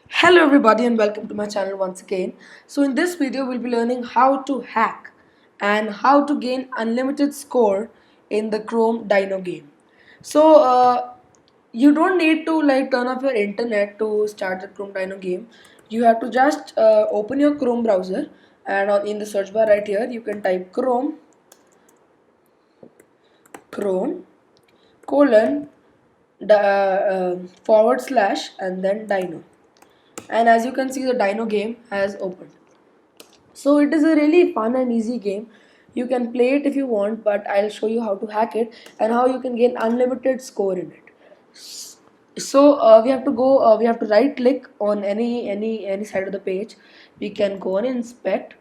Hello everybody and welcome to my channel once again. So in this video we'll be learning how to hack and how to gain unlimited score in the Chrome Dino game. So you don't need to turn off your internet to start the Chrome Dino game. You have to just open your Chrome browser and in the search bar right here you can type Chrome colon forward slash and then Dino, and as you can see the Dino game has opened. So it is a really fun and easy game. You can play it if you want, but I'll show you how to hack it and how you can gain unlimited score in it. So we have to go. We have to right click on any side of the page. We can go on inspect,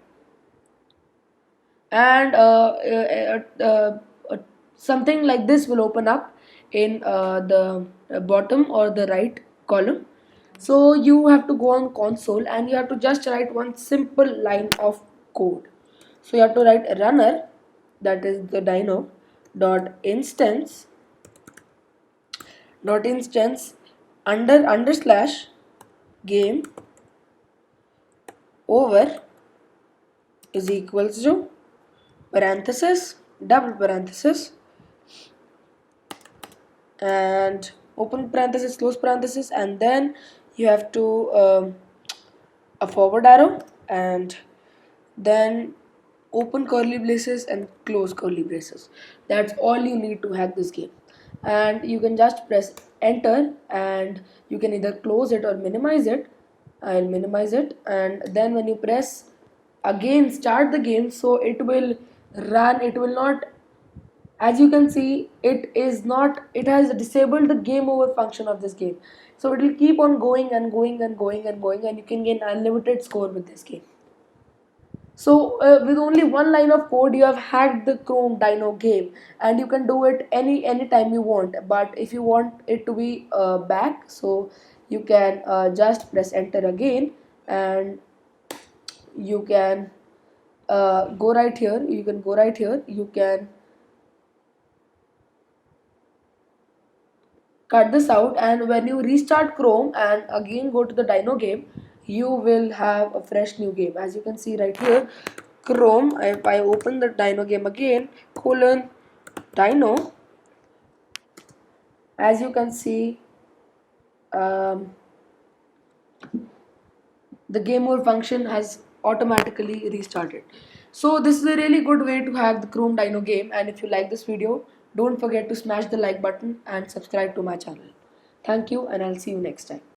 and something like this will open up in the bottom or the right column. So you have to go on console and you have to just write one simple line of code. So you have to write a runner, that is the dino dot instance under slash game over is equals to parenthesis double parenthesis and open parenthesis close parenthesis, and then you have to a forward arrow and then open curly braces and close curly braces. That's all you need to hack this game, and you can just press enter and you can either close it or minimize it. I'll minimize it, and then when you press again start the game, so it will run. It will not, as you can see, it has disabled the game over function of this game, so it will keep on going and going and going and going, and you can gain unlimited score with this game. So with only one line of code you have hacked the Chrome Dino game, and you can do it any time you want. But if you want it to be back, so you can just press enter again, and you can go right here. You can cut this out, and when you restart Chrome and again go to the Dino game, you will have a fresh new game. As you can see right here, Chrome, if I open the Dino game again, colon Dino, as you can see, um, the game over function has automatically restarted. So this is a really good way to hack the Chrome Dino game, and if you like this video, don't forget to smash the like button and subscribe to my channel. Thank you, and I'll see you next time.